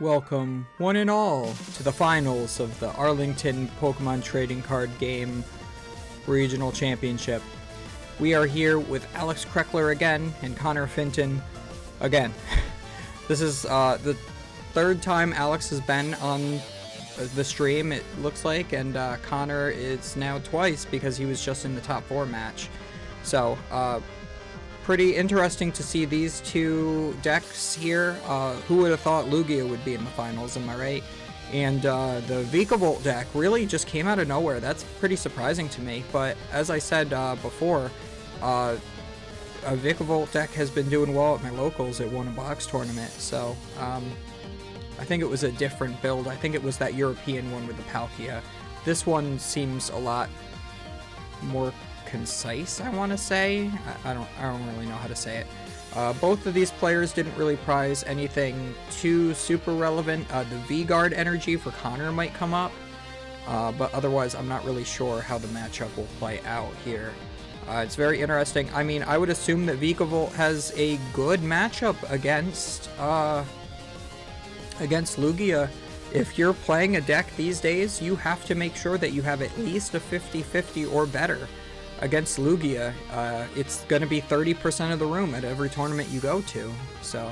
Welcome, one and all, to the finals of the Arlington Pokemon Trading Card Game Regional Championship. We are here with Alex Kreckler again and Connor Finton again. This is the third time Alex has been on the stream, it looks like, and Connor is now twice because he was just in the top 4 match. So, pretty interesting to see these two decks here. Who would have thought Lugia would be in the finals, am I right? And the Vikavolt deck really just came out of nowhere. That's pretty surprising to me. But as I said before, a Vikavolt deck has been doing well at my locals. It won a box tournament. So I think it was a different build. I think it was that European one with the Palkia. This one seems a lot more concise, I want to say. I don't really know how to say it. Both of these players didn't really prize anything too super relevant. The V-Guard energy for Connor might come up, but otherwise I'm not really sure how the matchup will play out here. It's very interesting. I mean, I would assume that Vikavolt has a good matchup against Lugia. If you're playing a deck these days, you have to make sure that you have at least a 50-50 or better. Against Lugia, it's going to be 30% of the room at every tournament you go to, so.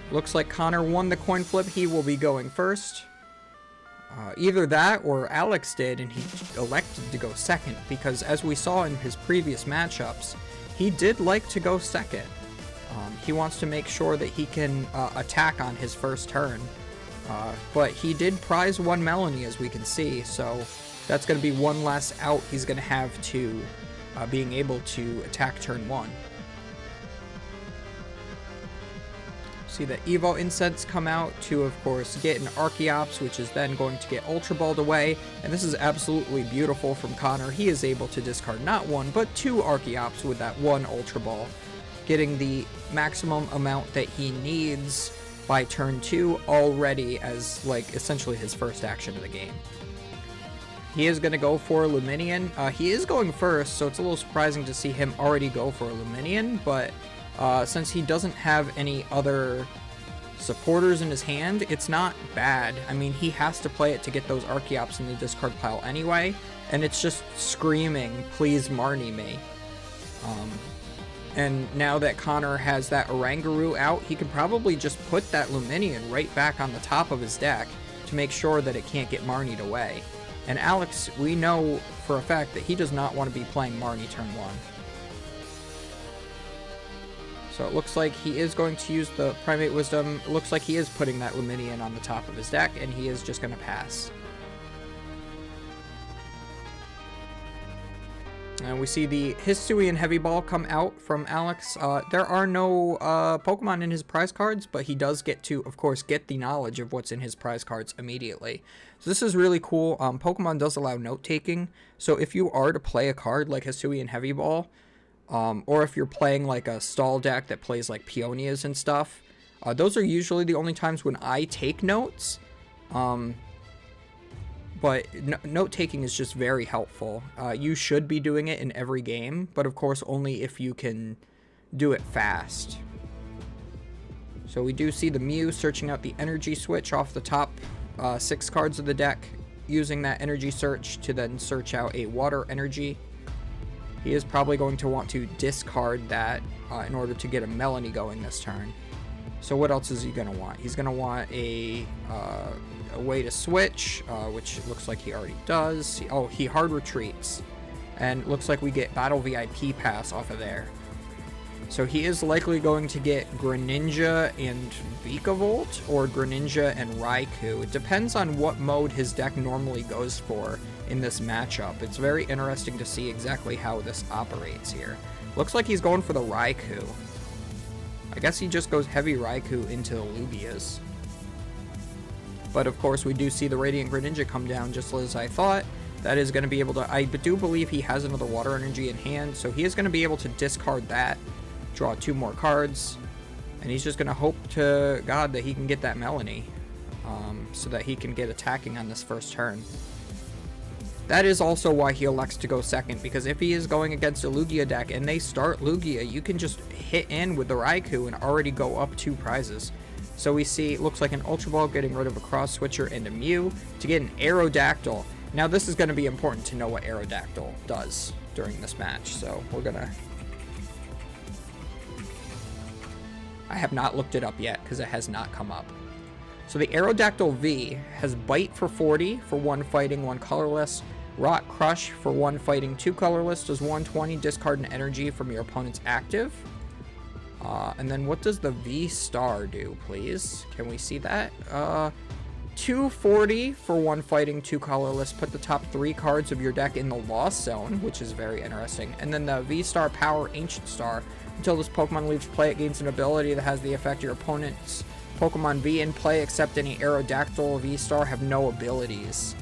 Looks like Connor won the coin flip. He will be going first. Either that or Alex did, and he elected to go second, because as we saw in his previous matchups, he did like to go second. He wants to make sure that he can attack on his first turn, but he did prize one Melanie, as we can see, so that's going to be one less out he's going to have to being able to attack turn 1. See the Evo Incense come out to, of course, get an Archeops, which is then going to get Ultra Balled away. And this is absolutely beautiful from Connor. He is able to discard not one, but 2 Archeops with that 1 Ultra Ball, getting the maximum amount that he needs by turn 2 already as, like, essentially his first action of the game. He is going to go for Luminion. He is going first, so it's a little surprising to see him already go for a Luminion, but since he doesn't have any other supporters in his hand, it's not bad. I mean, he has to play it to get those Archeops in the discard pile anyway, and it's just screaming, please Marnie me. And now that Connor has that Oranguru out, he can probably just put that Luminion right back on the top of his deck to make sure that it can't get Marnied away. And Alex, we know for a fact that he does not want to be playing Marnie turn 1. So it looks like he is going to use the Primate Wisdom. It looks like he is putting that Luminion on the top of his deck, and he is just going to pass. And we see the Hisuian Heavy Ball come out from Alex. There are no Pokemon in his prize cards, but he does get to, of course, get the knowledge of what's in his prize cards immediately. So this is really cool. Pokemon does allow note-taking, so if you are to play a card like Hisuian Heavy Ball, or if you're playing like a stall deck that plays like Peonias and stuff, those are usually the only times when I take notes. But note-taking is just very helpful. You should be doing it in every game, but of course only if you can do it fast. So we do see the Mew searching out the energy switch off the top 6 cards of the deck, using that energy search to then search out a water energy. He is probably going to want to discard that in order to get a Melanie going this turn. So what else is he going to want? He's going to want a way to switch, which looks like he already does. Oh, he hard retreats. And looks like we get Battle VIP pass off of there. So he is likely going to get Greninja and Vikavolt, or Greninja and Raikou. It depends on what mode his deck normally goes for in this matchup. It's very interesting to see exactly how this operates here. Looks like he's going for the Raikou. I guess he just goes heavy Raikou into the Lugias. But of course we do see the Radiant Greninja come down just as I thought. That is going to be able to... I do believe he has another water energy in hand, so he is going to be able to discard that, draw 2 more cards, and he's just going to hope to God that he can get that Melanie, so that he can get attacking on this first turn. That is also why he elects to go second, because if he is going against a Lugia deck and they start Lugia, you can just hit in with the Raikou and already go up 2 prizes. So we see, looks like an Ultra Ball getting rid of a Cross Switcher and a Mew to get an Aerodactyl. Now this is going to be important to know what Aerodactyl does during this match, so we're going to... I have not looked it up yet because it has not come up. So the Aerodactyl V has Bite for 40 for 1 fighting, 1 colorless. Rock Crush for 1 fighting, 2 colorless. Does 120, discard an energy from your opponent's active. And then what does the VSTAR do, please? Can we see that? 240 for 1 fighting, 2 colorless. Put the top 3 cards of your deck in the Lost Zone, which is very interesting. And then the VSTAR Power Ancient Star. Until this Pokemon leaves play, it gains an ability that has the effect your opponent's Pokemon V in play, except any Aerodactyl VSTAR have no abilities.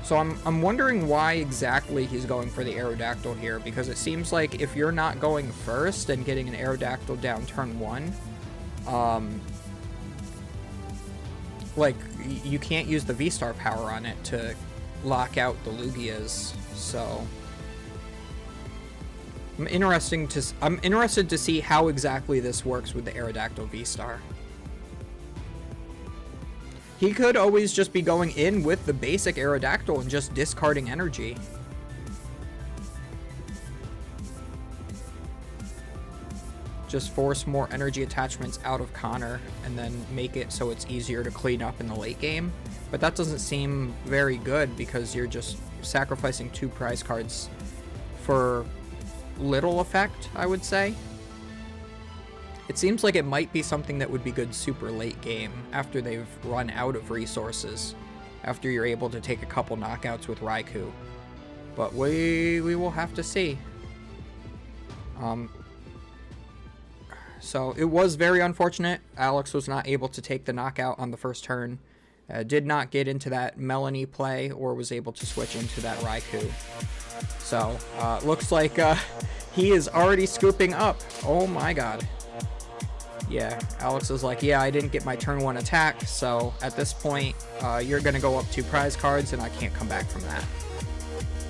So I'm wondering why exactly he's going for the Aerodactyl here, because it seems like if you're not going first and getting an Aerodactyl down turn 1, like, you can't use the VSTAR power on it to lock out the Lugias, so... I'm interested to see how exactly this works with the Aerodactyl VSTAR. He could always just be going in with the basic Aerodactyl and just discarding energy. Just force more energy attachments out of Connor and then make it so it's easier to clean up in the late game. But that doesn't seem very good because you're just sacrificing 2 prize cards for little effect, I would say. It seems like it might be something that would be good super late game after they've run out of resources, after you're able to take a couple knockouts with Raikou. But we will have to see. So it was very unfortunate. Alex was not able to take the knockout on the first turn. Did not get into that Melanie play or was able to switch into that Raikou. So, looks like he is already scooping up. Oh my god. Yeah, Alex is like, yeah, I didn't get my turn 1 attack, so at this point, you're going to go up 2 prize cards, and I can't come back from that.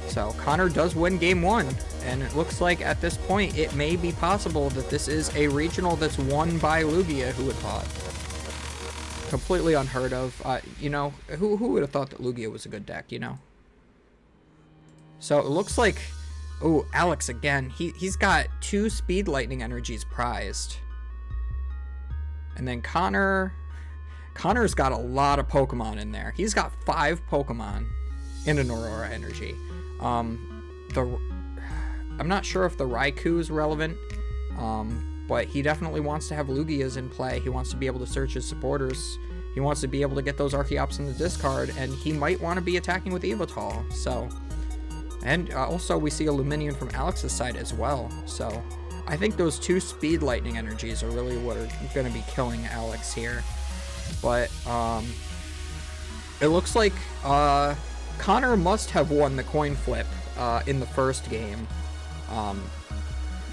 So, Connor does win game 1, and it looks like at this point, it may be possible that this is a regional that's won by Lugia, who would have thought. Completely unheard of. You know, who would have thought that Lugia was a good deck, you know? So, it looks like... Oh, Alex again. He's got 2 Speed Lightning energies prized. And then Connor's got a lot of Pokemon in there. He's got 5 Pokemon in an Aurora energy. I'm not sure if the Raikou is relevant, but he definitely wants to have Lugias in play. He wants to be able to search his supporters. He wants to be able to get those Archeops in the discard, and he might want to be attacking with Yveltal. So, and also we see Illuminion from Alex's side as well. So, I think those 2 Speed Lightning energies are really what are going to be killing Alex here. But it looks like Connor must have won the coin flip in the first game.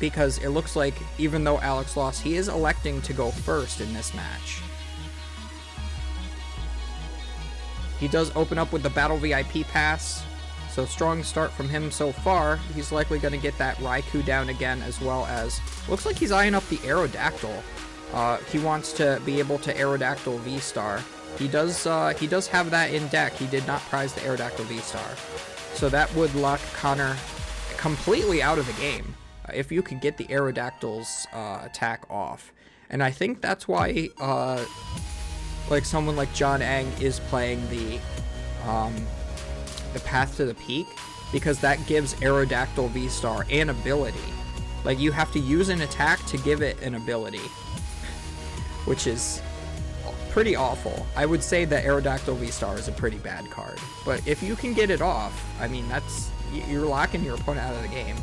Because it looks like even though Alex lost, he is electing to go first in this match. He does open up with the Battle VIP pass. So strong start from him so far. He's likely going to get that Raikou down again, as well as... Looks like he's eyeing up the Aerodactyl. He wants to be able to Aerodactyl VSTAR. He does have that in deck. He did not prize the Aerodactyl VSTAR. So that would lock Connor completely out of the game. If you could get the Aerodactyl's attack off. And I think that's why like someone like John Ang is playing the Path to the Peak, because that gives Aerodactyl VSTAR an ability. Like, you have to use an attack to give it an ability, which is pretty awful. I would say that Aerodactyl VSTAR is a pretty bad card, but if you can get it off, I mean, that's, you're locking your opponent out of the game.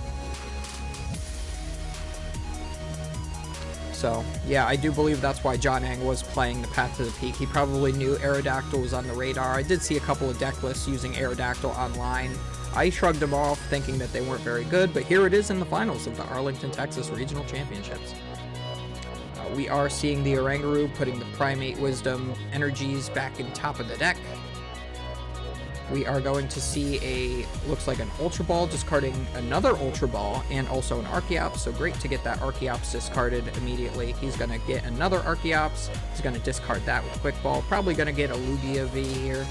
So, yeah, I do believe that's why John Ang was playing the Path to the Peak. He probably knew Aerodactyl was on the radar. I did see a couple of deck lists using Aerodactyl online. I shrugged them off, thinking that they weren't very good, but here it is in the finals of the Arlington, Texas Regional Championships. We are seeing the Oranguru putting the Primate Wisdom energies back in top of the deck. we are going to see looks like an Ultra Ball, discarding another Ultra Ball, and also an Archeops, so great to get that Archeops discarded immediately. He's going to get another Archeops, he's going to discard that with Quick Ball, probably going to get a Lugia V here.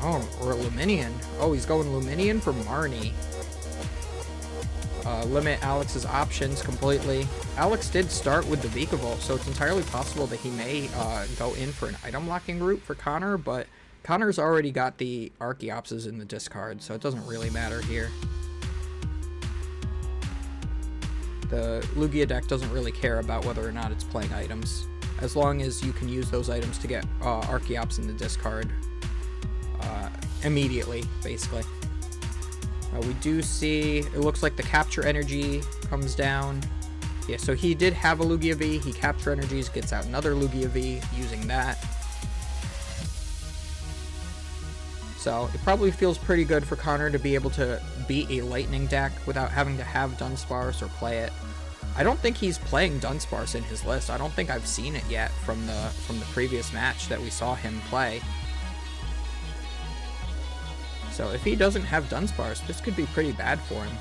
Oh, or a Luminion. Oh, he's going Luminion for Marnie. Limit Alex's options completely. Alex did start with the Vikavolt, so it's entirely possible that he may go in for an item locking route for Connor, but Connor's already got the Archeopses in the discard, so it doesn't really matter here. The Lugia deck doesn't really care about whether or not it's playing items, as long as you can use those items to get Archeops in the discard immediately, basically. We do see, it looks like the Capture Energy comes down. Yeah, so he did have a Lugia V, he Capture Energies, gets out another Lugia V using that. So it probably feels pretty good for Connor to be able to beat a Lightning deck without having to have Dunsparce or play it. I don't think he's playing Dunsparce in his list. I don't think I've seen it yet from the previous match that we saw him play. So if he doesn't have Dunsparce, this could be pretty bad for him.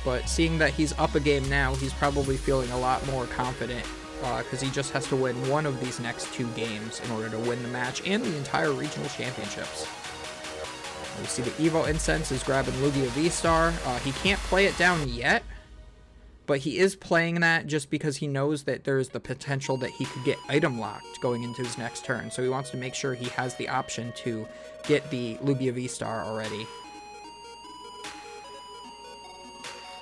But seeing that he's up a game now, he's probably feeling a lot more confident because he just has to win one of these next 2 games in order to win the match and the entire regional championships. We see the Evo Incense is grabbing Lugia VSTAR. He can't play it down yet, but he is playing that just because he knows that there's the potential that he could get item locked going into his next turn. So he wants to make sure he has the option to get the Lugia VSTAR already.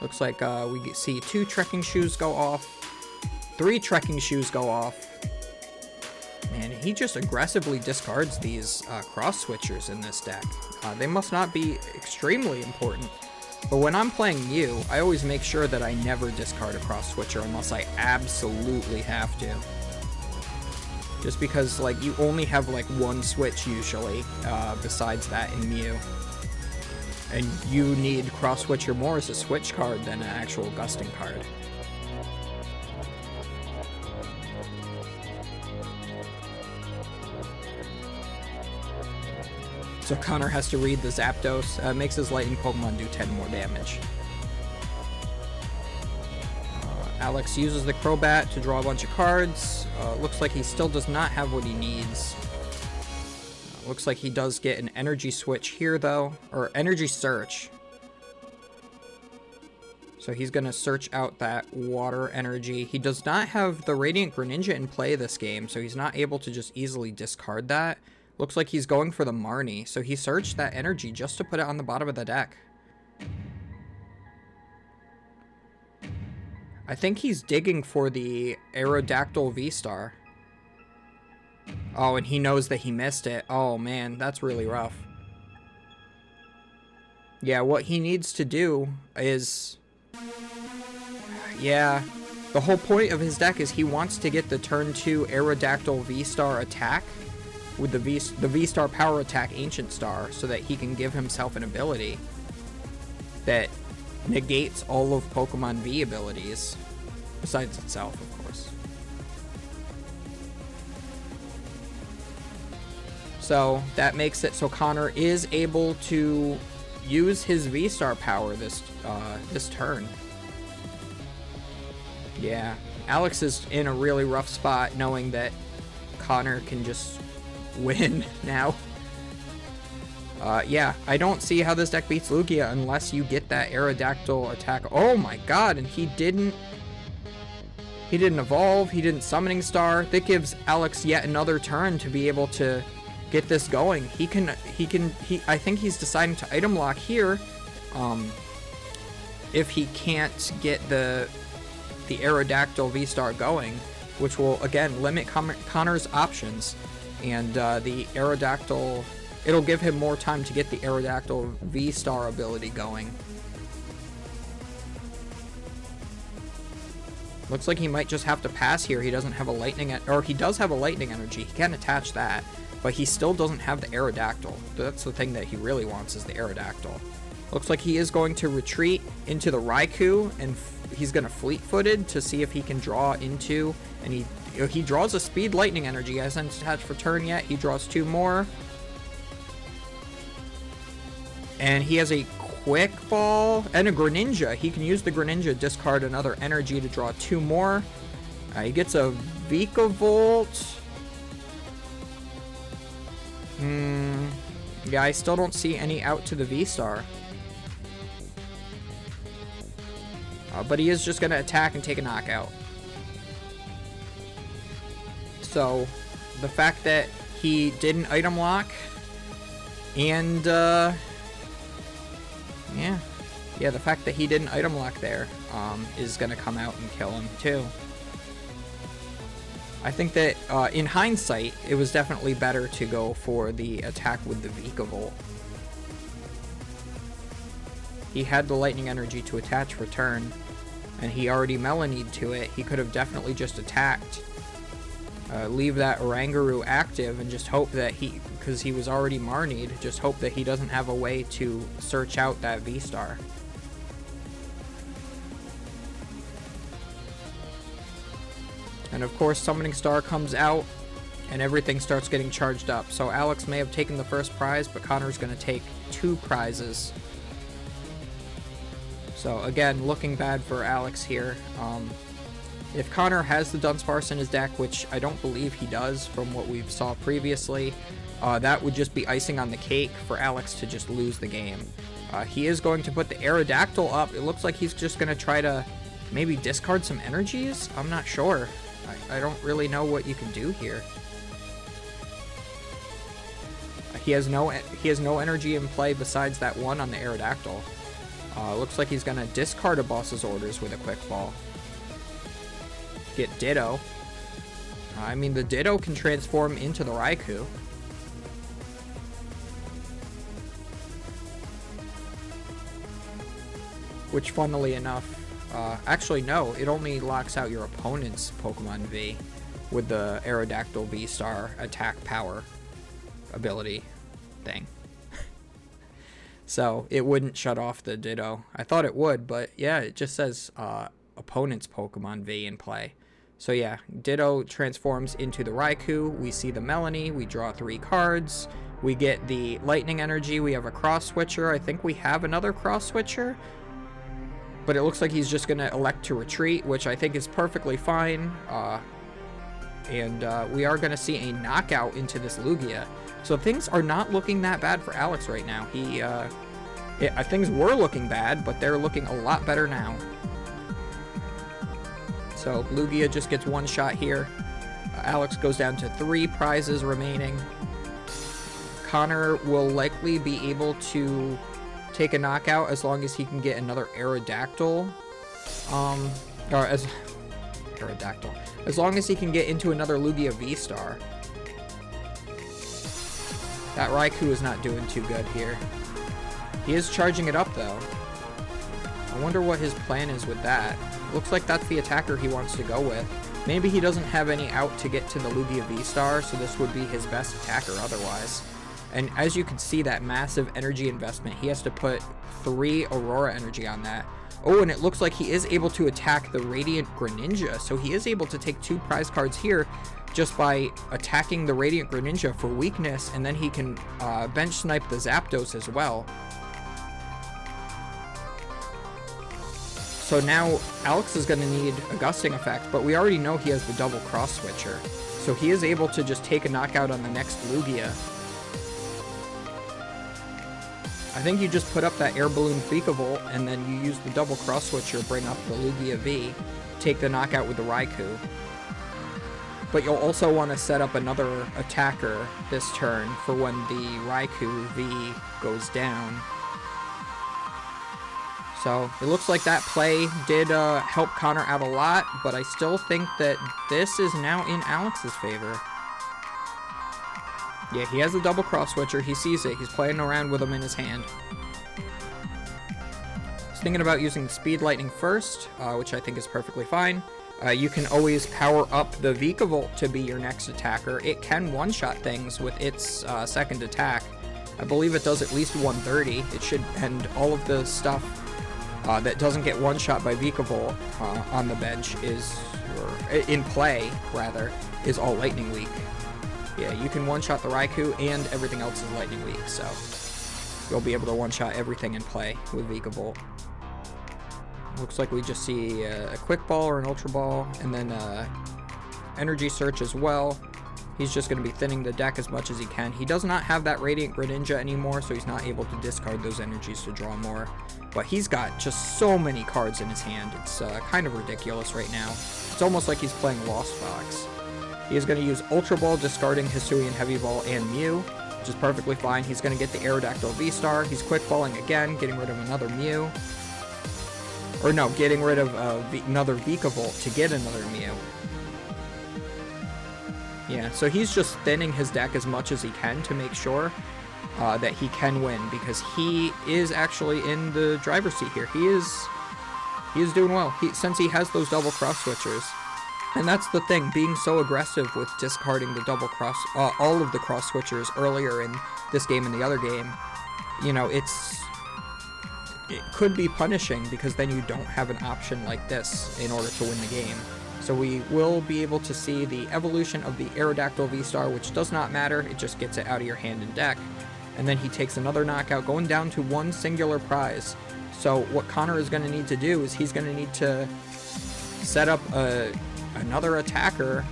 Looks like we see 2 trekking shoes go off, 3 trekking shoes go off. Man, he just aggressively discards these cross switchers in this deck. They must not be extremely important. But when I'm playing Mew, I always make sure that I never discard a cross switcher unless I absolutely have to. Just because, like, you only have, like, 1 switch usually, besides that in Mew. And you need cross switcher more as a switch card than an actual gusting card. So Connor has to read the Zapdos, makes his Lightning Pokemon do 10 more damage. Alex uses the Crobat to draw a bunch of cards. Looks like he still does not have what he needs. Looks like he does get an Energy Switch here though, or Energy Search. So he's going to search out that Water Energy. He does not have the Radiant Greninja in play this game, so he's not able to just easily discard that. Looks like he's going for the Marnie, so he searched that energy just to put it on the bottom of the deck. I think he's digging for the Aerodactyl V-Star. Oh, and he knows that he missed it. Oh man, that's really rough. Yeah, what he needs to do is... Yeah, the whole point of his deck is he wants to get the turn 2 Aerodactyl V-Star attack with the V-Star Power Attack Ancient Star, so that he can give himself an ability that negates all of Pokemon V abilities, besides itself, of course. So that makes it so Connor is able to use his V-Star power this turn. Yeah, Alex is in a really rough spot knowing that Connor can just win now. Yeah, I don't see how this deck beats Lugia unless you get that Aerodactyl attack. Oh my god, and he didn't evolve, he didn't Summoning Star. That gives Alex yet another turn to be able to get this going. I think he's deciding to item lock here. If he can't get the Aerodactyl V-Star going, which will again limit Connor's options. And the Aerodactyl, it'll give him more time to get the Aerodactyl V-Star ability going. Looks like he might just have to pass here. He doesn't have a Lightning, or he does have a Lightning Energy. He can attach that, but he still doesn't have the Aerodactyl. That's the thing that he really wants, is the Aerodactyl. Looks like he is going to retreat into the Raikou and he's gonna fleet-footed to see if he can draw into, and he draws a speed lightning energy. He hasn't attached for turn yet. He draws 2 more. And he has a quick ball and a Greninja. He can use the Greninja, discard another energy to draw 2 more. He gets a Vikavolt. Yeah, I still don't see any out to the VSTAR. But he is just going to attack and take a knockout. So, the fact that he didn't item lock, and, yeah, the fact that he didn't item lock there, is going to come out and kill him, too. I think that, in hindsight, it was definitely better to go for the attack with the Vikavolt. He had the lightning energy to attach for turn, and he already Melanied to it. He could have definitely just attacked, leave that Oranguru active, and just hope that because he was already Marnied, just hope that he doesn't have a way to search out that VSTAR. And of course, Summoning Star comes out, and everything starts getting charged up. So Alex may have taken the first prize, but Connor's going to take 2 prizes. So again, looking bad for Alex here. If Connor has the Dunsparce in his deck, which I don't believe he does from what we've saw previously, that would just be icing on the cake for Alex to just lose the game. He is going to put the Aerodactyl up. It looks like he's just going to try to maybe discard some energies. I'm not sure. I don't really know what you can do here. He has no energy in play besides that one on the Aerodactyl. Looks like he's gonna discard a boss's orders with a quick ball. Get Ditto. I mean, the Ditto can transform into the Raikou. Which, funnily enough, actually no, it only locks out your opponent's Pokemon V with the Aerodactyl VSTAR attack power ability thing. So it wouldn't shut off the Ditto. I thought it would, but yeah, it just says opponent's Pokemon V in play. So yeah, Ditto transforms into the Raikou. We see the Melanie. We draw 3 cards. We get the Lightning Energy. We have a Cross Switcher. I think we have another Cross Switcher. But it looks like he's just going to elect to retreat, which I think is perfectly fine. And we are going to see a knockout into this Lugia. So things are not looking that bad for Alex right now. Things were looking bad, but they're looking a lot better now. So Lugia just gets 1 shot here. Alex goes down to 3 prizes remaining. Connor will likely be able to take a knockout as long as he can get another Aerodactyl. Aerodactyl. As long as he can get into another Lugia VSTAR. That Raikou is not doing too good here. He is charging it up, though. I wonder what his plan is with that. Looks like that's the attacker he wants to go with. Maybe he doesn't have any out to get to the Lugia VSTAR, so this would be his best attacker otherwise. And as you can see, that massive energy investment, he has to put 3 Aurora energy on that. Oh, and it looks like he is able to attack the Radiant Greninja, so he is able to take 2 prize cards here just by attacking the Radiant Greninja for weakness, and then he can bench snipe the Zapdos as well. So now Alex is going to need a Gusting Effect, but we already know he has the double Cross Switcher, so he is able to just take a knockout on the next Lugia. I think you just put up that Air Balloon Vikavolt, and then you use the double Cross Switcher, bring up the Lugia V, take the knockout with the Raikou. But you'll also want to set up another attacker this turn for when the Raikou V goes down. So it looks like that play did help Connor out a lot, but I still think that this is now in Alex's favor. Yeah, he has a double Cross Switcher. He sees it. He's playing around with him in his hand. He's thinking about using Speed Lightning first, which I think is perfectly fine. You can always power up the Vikavolt to be your next attacker. It can one-shot things with its second attack. I believe it does at least 130. It should, and all of the stuff that doesn't get one-shot by Vikavolt on the bench or in play, rather, is all lightning weak. Yeah, you can one-shot the Raikou, and everything else is lightning weak, so you'll be able to one-shot everything in play with Vikavolt. Looks like we just see a Quick Ball or an Ultra Ball, and then Energy Search as well. He's just going to be thinning the deck as much as he can. He does not have that Radiant Greninja anymore, so he's not able to discard those energies to draw more. But he's got just so many cards in his hand. It's kind of ridiculous right now. It's almost like he's playing Lost Fox. He is going to use Ultra Ball, discarding Hisuian Heavy Ball and Mew, which is perfectly fine. He's going to get the Aerodactyl V-Star. He's Quick Balling again, getting rid of another Mew. Or no, getting rid of another Vikavolt to get another Mew. Yeah, so he's just thinning his deck as much as he can to make sure that he can win, because he is actually in the driver's seat here. He is doing well, since he has those double cross switchers. And that's the thing, being so aggressive with discarding the double cross, all of the cross switchers earlier in this game and the other game, you know, it could be punishing, because then you don't have an option like this in order to win the game. So we will be able to see the evolution of the Aerodactyl V-Star, which does not matter, it just gets it out of your hand and deck. And then he takes another knockout, going down to one singular prize. So what Connor is going to need to do is he's going to need to set up another attacker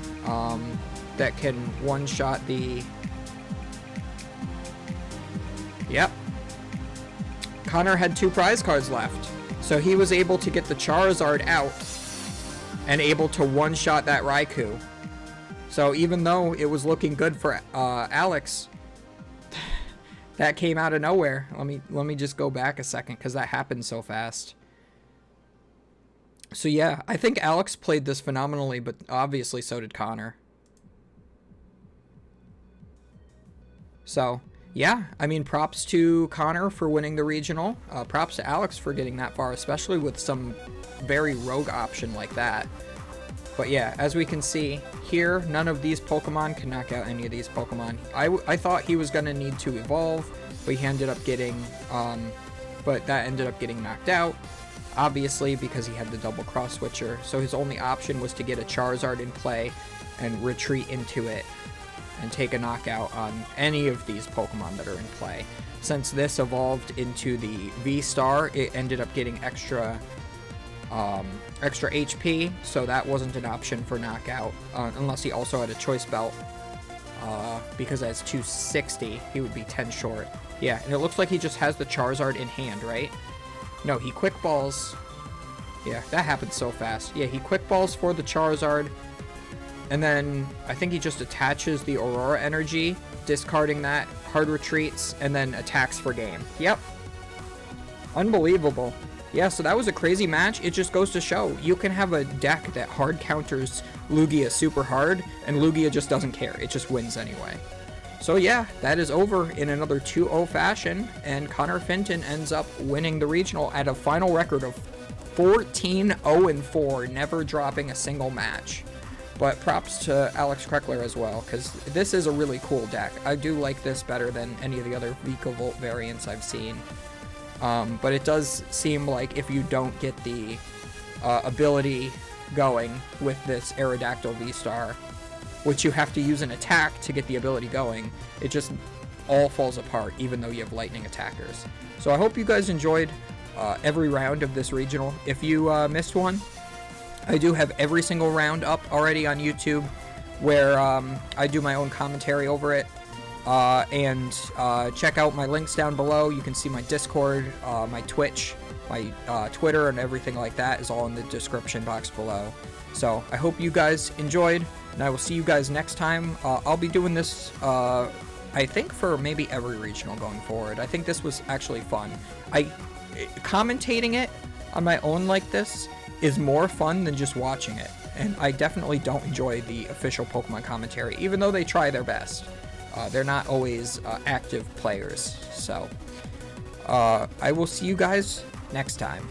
that can one-shot the... Yep. Connor had 2 prize cards left. So he was able to get the Charizard out and able to one-shot that Raikou. So even though it was looking good for Alex, that came out of nowhere. Let me just go back a second, because that happened so fast. So yeah, I think Alex played this phenomenally, but obviously so did Connor. So yeah, I mean, props to Connor for winning the regional. Props to Alex for getting that far, especially with some very rogue option like that. But yeah, as we can see here, none of these Pokemon can knock out any of these Pokemon. I thought he was going to need to evolve, but he ended up getting, knocked out, obviously, because he had the double cross switcher. So his only option was to get a Charizard in play and retreat into it and take a knockout on any of these Pokemon that are in play. Since this evolved into the V-Star, it ended up getting extra HP, so that wasn't an option for knockout, unless he also had a choice belt, because as 260, he would be 10 short. Yeah, and it looks like he just has the Charizard in hand, right? No, he quick balls. Yeah, that happened so fast. Yeah, he quick balls for the Charizard, and then I think he just attaches the Aurora Energy, discarding that, hard retreats, and then attacks for game. Yep. Unbelievable. Yeah, so that was a crazy match. It just goes to show, you can have a deck that hard counters Lugia super hard, and Lugia just doesn't care. It just wins anyway. So yeah, that is over in another 2-0 fashion, and Connor Finton ends up winning the regional at a final record of 14-0-4, never dropping a single match. But props to Alex Kreckler as well, because this is a really cool deck. I do like this better than any of the other Vikavolt variants I've seen. But it does seem like if you don't get the ability going with this Aerodactyl V-Star, which you have to use an attack to get the ability going, it just all falls apart, even though you have lightning attackers. So I hope you guys enjoyed every round of this regional. If you missed one, I do have every single round up already on YouTube, where I do my own commentary over it. And check out my links down below. You can see my Discord, my Twitch, my Twitter, and everything like that is all in the description box below. So I hope you guys enjoyed, and I will see you guys next time. I'll be doing this, I think, for maybe every regional going forward. I think this was actually fun. Commentating it on my own like this is more fun than just watching it, and I definitely don't enjoy the official Pokemon commentary, even though they try their best. They're not always active players, so I will see you guys next time.